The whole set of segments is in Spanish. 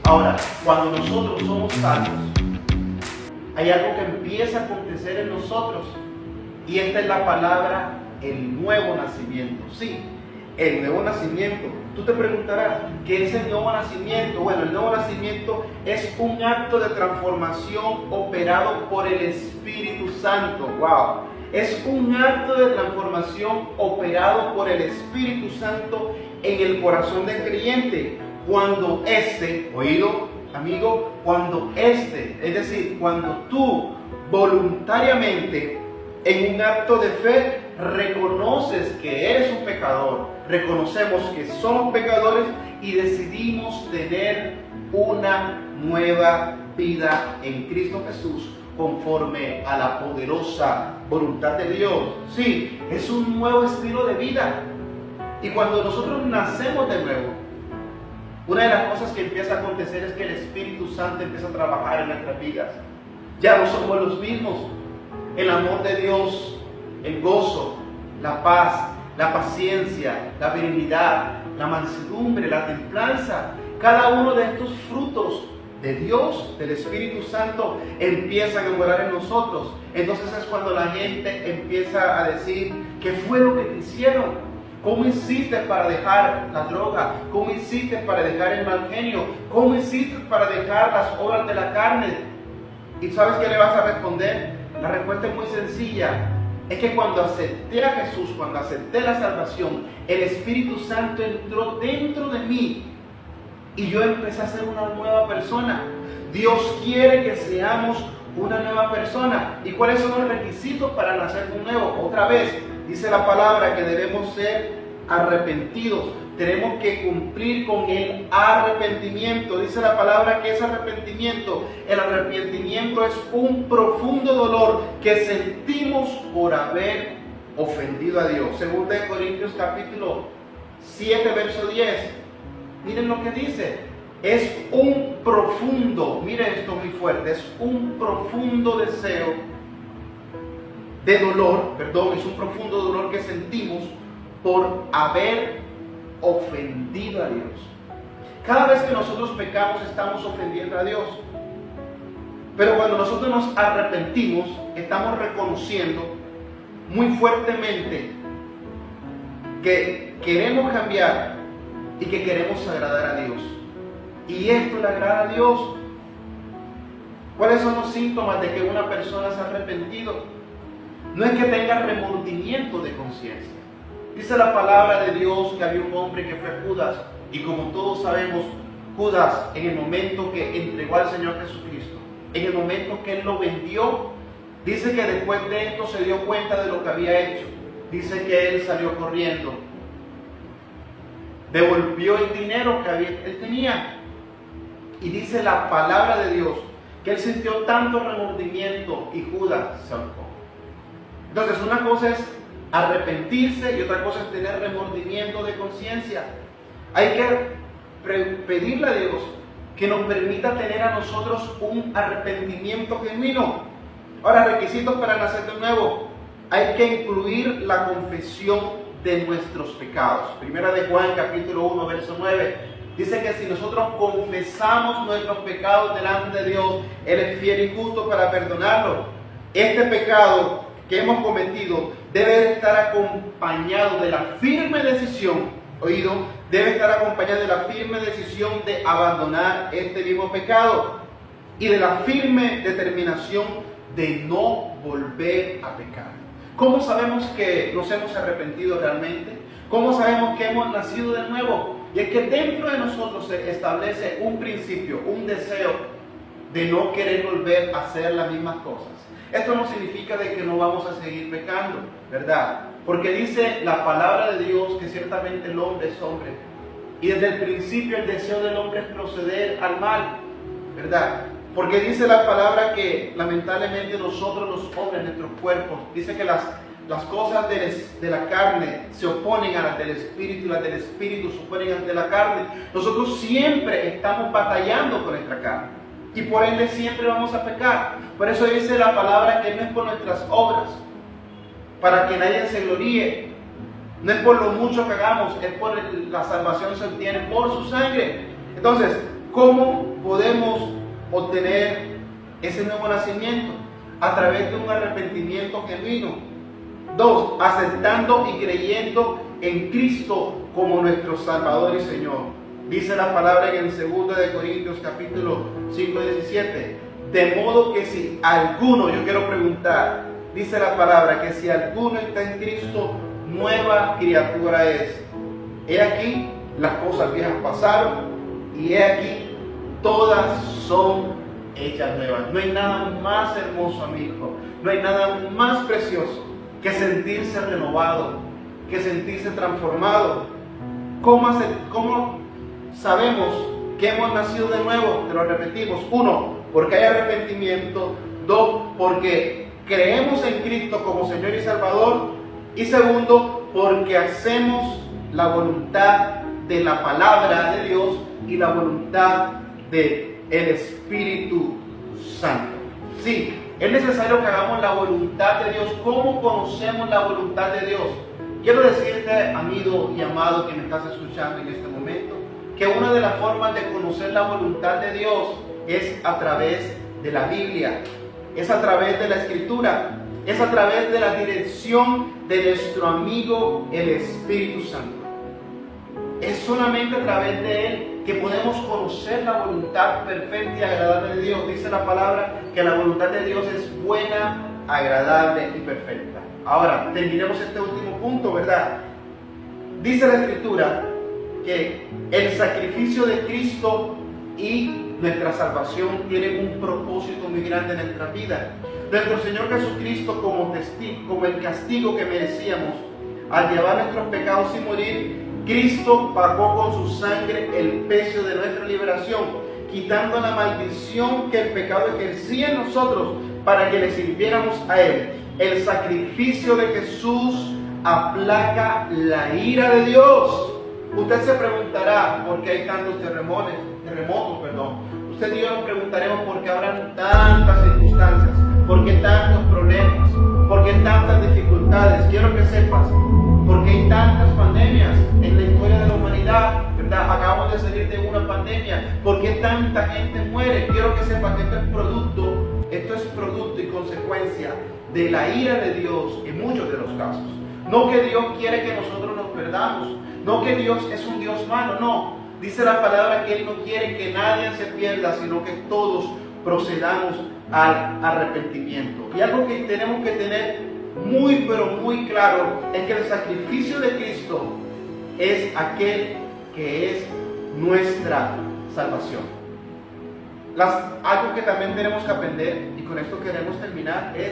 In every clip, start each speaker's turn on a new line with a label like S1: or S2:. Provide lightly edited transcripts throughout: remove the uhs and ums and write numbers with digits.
S1: Ahora, cuando nosotros somos salvos, hay algo que empieza a acontecer en nosotros, y esta es la palabra, el nuevo nacimiento. Sí, el nuevo nacimiento. Tú te preguntarás, ¿qué es el nuevo nacimiento? Bueno, el nuevo nacimiento es un acto de transformación operado por el Espíritu Santo. ¡Wow! Es un acto de transformación operado por el Espíritu Santo en el corazón del creyente. Cuando oído, amigo, es decir, cuando tú voluntariamente, en un acto de fe, reconoces que eres un pecador, reconocemos que somos pecadores y decidimos tener una nueva vida en Cristo Jesús, conforme a la poderosa voluntad de Dios. Sí, es un nuevo estilo de vida. Y cuando nosotros nacemos de nuevo, una de las cosas que empieza a acontecer es que el Espíritu Santo empieza a trabajar en nuestras vidas. Ya no somos los mismos. El amor de Dios, el gozo, la paz, la paciencia, la benignidad, la mansedumbre, la templanza, cada uno de estos frutos de Dios, del Espíritu Santo, empiezan a morar en nosotros. Entonces es cuando la gente empieza a decir: ¿qué fue lo que te hicieron? ¿Cómo hiciste para dejar la droga? ¿Cómo hiciste para dejar el mal genio? ¿Cómo hiciste para dejar las obras de la carne? ¿Y sabes qué le vas a responder? La respuesta es muy sencilla. Es que cuando acepté a Jesús, cuando acepté la salvación, el Espíritu Santo entró dentro de mí y yo empecé a ser una nueva persona. Dios quiere que seamos una nueva persona. ¿Y cuáles son los requisitos para nacer de nuevo? Otra vez, dice la palabra que debemos ser arrepentidos. Tenemos que cumplir con el arrepentimiento. Dice la palabra que es arrepentimiento. El arrepentimiento es un profundo dolor que sentimos por haber ofendido a Dios. Según de Corintios capítulo 7, verso 10. Miren lo que dice. Es un profundo, miren esto muy fuerte, es un profundo deseo de dolor, es un profundo dolor que sentimos por haber ofendido a Dios. Cada vez que nosotros pecamos estamos ofendiendo a Dios. Pero cuando nosotros nos arrepentimos, estamos reconociendo muy fuertemente que queremos cambiar y que queremos agradar a Dios. Y esto le agrada a Dios. ¿Cuáles son los síntomas de que una persona se ha arrepentido? No es que tenga remordimiento de conciencia. Dice la palabra de Dios que había un hombre que fue Judas, y como todos sabemos, Judas, en el momento que entregó al Señor Jesucristo, en el momento que él lo vendió, dice que después de esto se dio cuenta de lo que había hecho. Dice que él salió corriendo, devolvió el dinero que él tenía, y dice la palabra de Dios que él sintió tanto remordimiento y Judas se ahorcó. Entonces, una cosa es arrepentirse y otra cosa es tener remordimiento de conciencia. Hay que pedirle a Dios que nos permita tener a nosotros un arrepentimiento genuino. Ahora, requisitos para nacer de nuevo. Hay que incluir la confesión de nuestros pecados. Primera de Juan, capítulo 1, verso 9. Dice que si nosotros confesamos nuestros pecados delante de Dios, Él es fiel y justo para perdonarlos. Este pecado que hemos cometido debe estar acompañado de la firme decisión, debe estar acompañado de la firme decisión de abandonar este mismo pecado y de la firme determinación de no volver a pecar. ¿Cómo sabemos que nos hemos arrepentido realmente? ¿Cómo sabemos que hemos nacido de nuevo? Y es que dentro de nosotros se establece un principio, un deseo de no querer volver a hacer las mismas cosas. Esto no significa de que no vamos a seguir pecando, ¿verdad? Porque dice la palabra de Dios que ciertamente el hombre es hombre. Y desde el principio el deseo del hombre es proceder al mal, ¿verdad? Porque dice la palabra que lamentablemente nosotros los hombres, nuestros cuerpos, dice que las cosas de la carne se oponen a las del Espíritu y las del Espíritu se oponen ante la carne. Nosotros siempre estamos batallando con nuestra carne y por ende siempre vamos a pecar. Por eso dice la palabra que no es por nuestras obras, para que nadie se gloríe. No es por lo mucho que hagamos, es por la salvación se obtiene por su sangre. Entonces, ¿Cómo podemos obtener ese nuevo nacimiento? A través de un arrepentimiento genuino. 2, aceptando y creyendo en Cristo como nuestro Salvador y Señor. Dice la palabra en el 2 de Corintios capítulo 5, 17. De modo que si alguno, yo quiero preguntar, dice la palabra que si alguno está en Cristo, nueva criatura es. He aquí, las cosas viejas pasaron y he aquí, todas son hechas nuevas. No hay nada más hermoso, amigo. No hay nada más precioso que sentirse renovado, que sentirse transformado. ¿Cómo sabemos que hemos nacido de nuevo? Te lo repetimos. 1, porque hay arrepentimiento. 2, porque creemos en Cristo como Señor y Salvador. Y 2, porque hacemos la voluntad de la palabra de Dios y la voluntad del Espíritu Santo. Sí, es necesario que hagamos la voluntad de Dios. ¿Cómo conocemos la voluntad de Dios? Quiero decirte, amigo y amado que me estás escuchando en este momento, que una de las formas de conocer la voluntad de Dios es a través de la Biblia, es a través de la Escritura, es a través de la dirección de nuestro amigo el Espíritu Santo. Es solamente a través de Él que podemos conocer la voluntad perfecta y agradable de Dios. Dice la palabra que la voluntad de Dios es buena, agradable y perfecta. Ahora, terminemos este último punto, ¿verdad? Dice la Escritura que el sacrificio de Cristo y nuestra salvación tienen un propósito muy grande en nuestra vida. Nuestro Señor Jesucristo, como el castigo que merecíamos, al llevar nuestros pecados y morir, Cristo pagó con su sangre el precio de nuestra liberación, quitando la maldición que el pecado ejercía en nosotros para que le sirviéramos a Él. El sacrificio de Jesús aplaca la ira de Dios. Usted se preguntará por qué hay tantos terremotos. Usted y yo nos preguntaremos por qué habrán tantas circunstancias, por qué tantos problemas, por qué tantas dificultades. Quiero que sepas, porque hay tantas pandemias en la historia de la humanidad, ¿verdad? Acabamos de salir de una pandemia. ¿Por qué tanta gente muere? Quiero que sepas que esto es producto y consecuencia de la ira de Dios en muchos de los casos. No que Dios quiere que nosotros nos perdamos, no que Dios es un Dios malo, no. Dice la palabra que Él no quiere que nadie se pierda, sino que todos procedamos al arrepentimiento. Y algo que tenemos que tener muy pero muy claro es que el sacrificio de Cristo es aquel que es nuestra salvación. Algo que también tenemos que aprender, y con esto queremos terminar, es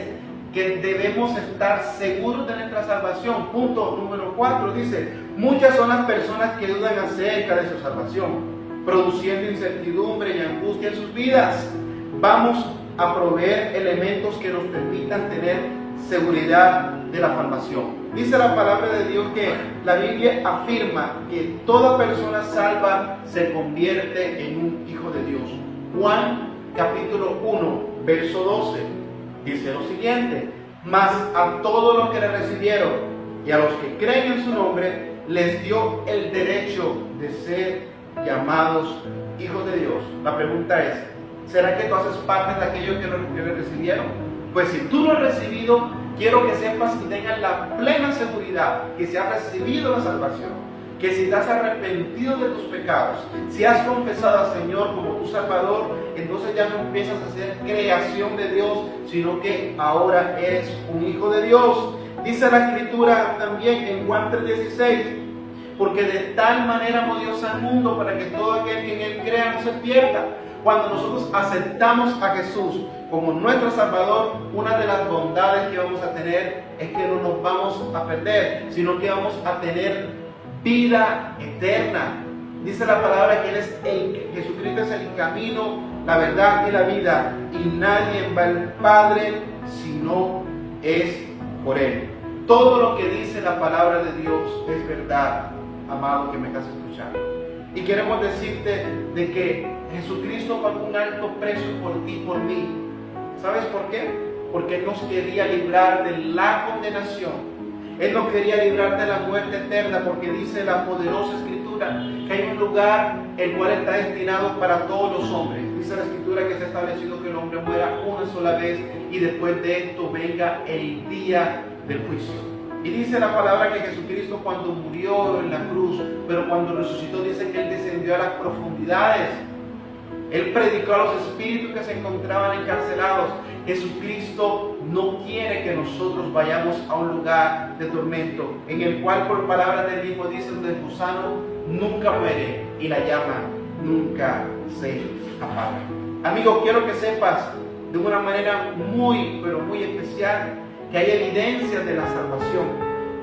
S1: que debemos estar seguros de nuestra salvación. Punto número 4 dice: muchas son las personas que dudan acerca de su salvación, produciendo incertidumbre y angustia en sus vidas. Vamos a proveer elementos que nos permitan tener seguridad de la salvación. Dice la palabra de Dios que la Biblia afirma que toda persona salva se convierte en un hijo de Dios. Juan capítulo 1 verso 12 dice lo siguiente: mas a todos los que le recibieron y a los que creen en su nombre les dio el derecho de ser llamados hijos de Dios. La pregunta es: ¿será que tú haces parte de aquellos que le recibieron? Pues si tú lo has recibido, quiero que sepas y tengas la plena seguridad que si has recibido la salvación, que si te has arrepentido de tus pecados, si has confesado al Señor como tu Salvador, entonces ya no empiezas a ser creación de Dios, sino que ahora eres un hijo de Dios. Dice la Escritura también en Juan 3:16: porque de tal manera amó Dios al mundo para que todo aquel que en Él crea no se pierda. Cuando nosotros aceptamos a Jesús como nuestro Salvador, una de las bondades que vamos a tener es que no nos vamos a perder, sino que vamos a tener vida eterna. Dice la palabra que Jesucristo es el camino, la verdad y la vida, y nadie va al Padre si no es por Él. Todo lo que dice la palabra de Dios es verdad, amado que me estás escuchando. Y queremos decirte de que Jesucristo pagó un alto precio por ti y por mí. ¿Sabes por qué? Porque Él nos quería librar de la condenación. Él no quería librarte de la muerte eterna, porque dice la poderosa Escritura que hay un lugar el cual está destinado para todos los hombres. Dice la Escritura que se ha establecido que el hombre muera una sola vez y después de esto venga el día del juicio. Y dice la palabra que Jesucristo, cuando murió en la cruz, pero cuando resucitó, dice que Él descendió a las profundidades. Él predicó a los espíritus que se encontraban encarcelados. Jesucristo no quiere que nosotros vayamos a un lugar de tormento, en el cual, por palabras del mismo, dice, donde el gusano nunca muere y la llama nunca se apaga. Amigo, quiero que sepas de una manera muy, pero muy especial, que hay evidencias de la salvación,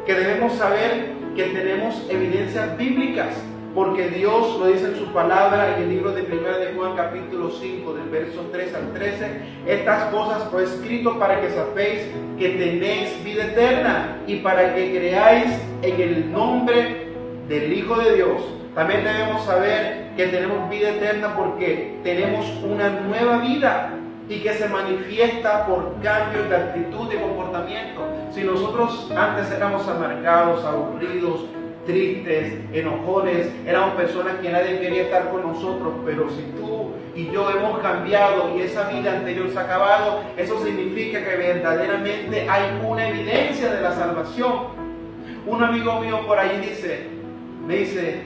S1: que debemos saber que tenemos evidencias bíblicas, porque Dios lo dice en su palabra en el libro de 1 de Juan capítulo 5 del verso 3 al 13. Estas cosas os he escrito para que sepáis que tenéis vida eterna y para que creáis en el nombre del Hijo de Dios. También debemos saber que tenemos vida eterna porque tenemos una nueva vida y que se manifiesta por cambios de actitud y comportamiento. Si nosotros antes éramos amargados, aburridos, tristes, enojones, éramos personas que nadie quería estar con nosotros, pero si tú y yo hemos cambiado y esa vida anterior se ha acabado, eso significa que verdaderamente hay una evidencia de la salvación. Un amigo mío por ahí me dice,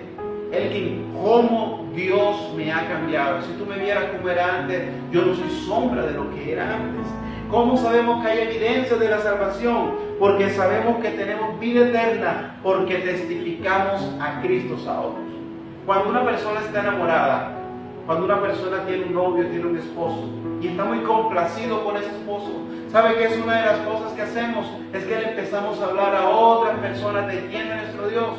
S1: Elkin, cómo Dios me ha cambiado. Si tú me vieras como era antes, yo no soy sombra de lo que era antes. ¿Cómo sabemos que hay evidencia de la salvación? Porque sabemos que tenemos vida eterna, porque testificamos a Cristo a otros. Cuando una persona está enamorada, cuando una persona tiene un novio, tiene un esposo, y está muy complacido con ese esposo, ¿sabe qué es una de las cosas que hacemos? Es que le empezamos a hablar a otras personas de quién es nuestro Dios.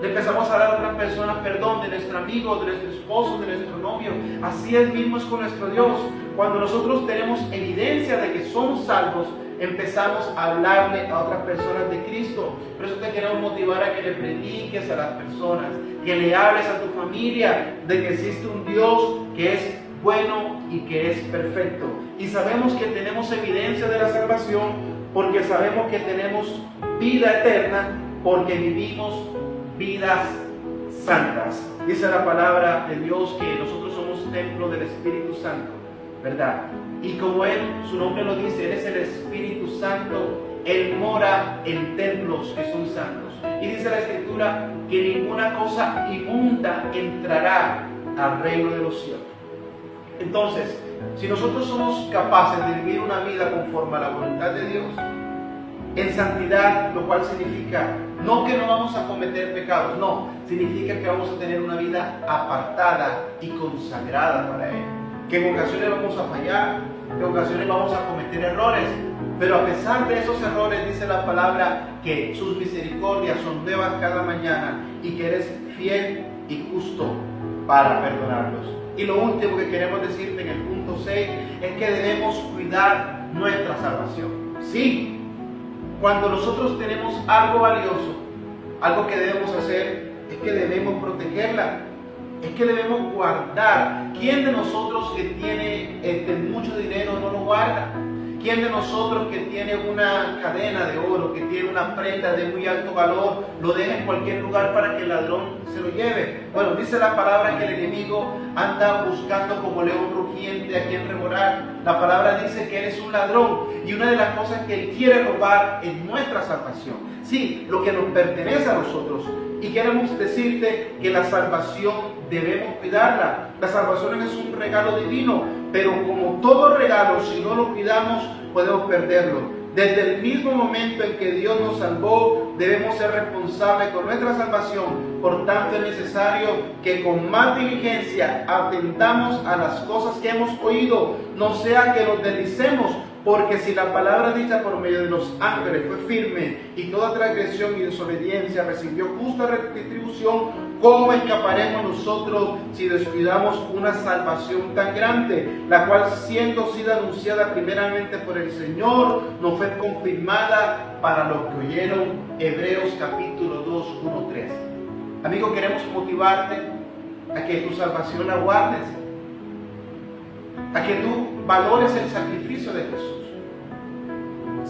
S1: Le empezamos a dar a otras personas perdón de nuestro amigo, de nuestro esposo, de nuestro novio. Así es mismo es con nuestro Dios. Cuando nosotros tenemos evidencia de que somos salvos, empezamos a hablarle a otras personas de Cristo. Por eso te queremos motivar a que le prediques a las personas, que le hables a tu familia de que existe un Dios que es bueno y que es perfecto. Y sabemos que tenemos evidencia de la salvación porque sabemos que tenemos vida eterna, porque vivimos vidas santas. Dice la palabra de Dios que nosotros somos templo del Espíritu Santo, ¿verdad? Y como Él, su nombre lo dice, Él es el Espíritu Santo, Él mora en templos que son santos. Y dice la Escritura que ninguna cosa inmunda entrará al reino de los cielos. Entonces, si nosotros somos capaces de vivir una vida conforme a la voluntad de Dios, en santidad, lo cual significa no que no vamos a cometer pecados, no, significa que vamos a tener una vida apartada y consagrada para Él, que en ocasiones vamos a fallar, que en ocasiones vamos a cometer errores, pero a pesar de esos errores dice la palabra que sus misericordias son nuevas cada mañana y que eres fiel y justo para perdonarlos. Y lo último que queremos decirte en el punto 6 es que debemos cuidar nuestra salvación. Sí, cuando nosotros tenemos algo valioso, algo que debemos hacer es que debemos protegerla, es que debemos guardar. ¿Quién de nosotros que tiene mucho dinero no lo guarda? ¿Quién de nosotros que tiene una cadena de oro, que tiene una prenda de muy alto valor, lo deja en cualquier lugar para que el ladrón se lo lleve? Bueno, dice la palabra que el enemigo anda buscando como león rugiente a quien devorar. La palabra dice que él es un ladrón y una de las cosas que él quiere robar es nuestra salvación. Sí, lo que nos pertenece a nosotros. Y queremos decirte que la salvación debemos cuidarla. La salvación es un regalo divino, pero como todo regalo, si no lo cuidamos, podemos perderlo. Desde el mismo momento en que Dios nos salvó, debemos ser responsables con nuestra salvación. Por tanto, es necesario que con más diligencia atendamos a las cosas que hemos oído, no sea que nos deslicemos. Porque si la palabra dicha por medio de los ángeles fue firme y toda transgresión y desobediencia recibió justa retribución, ¿cómo escaparemos nosotros si descuidamos una salvación tan grande, la cual siendo sido anunciada primeramente por el Señor, nos fue confirmada para los que oyeron? Hebreos capítulo 2, 1, 3. Amigo, queremos motivarte a que tu salvación la guardes, a que tú valores el sacrificio de Jesús.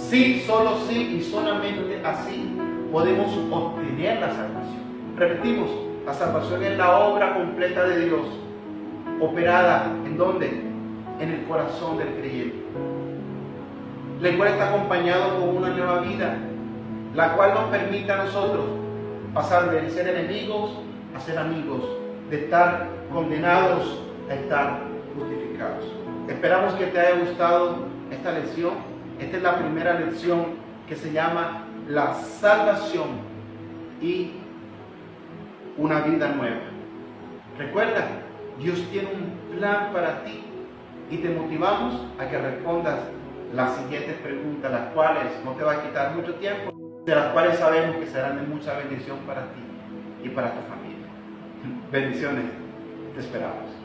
S1: Sí, solo sí y solamente así podemos obtener la salvación. Repetimos, la salvación es la obra completa de Dios, operada ¿en dónde? En el corazón del creyente. La cual está acompañado con una nueva vida, la cual nos permite a nosotros pasar de ser enemigos a ser amigos, de estar condenados a estar justificados. Esperamos que te haya gustado esta lección. Esta es la primera lección que se llama la salvación y una vida nueva. Recuerda, Dios tiene un plan para ti y te motivamos a que respondas las siguientes preguntas, las cuales no te va a quitar mucho tiempo, de las cuales sabemos que serán de mucha bendición para ti y para tu familia. Bendiciones, te esperamos.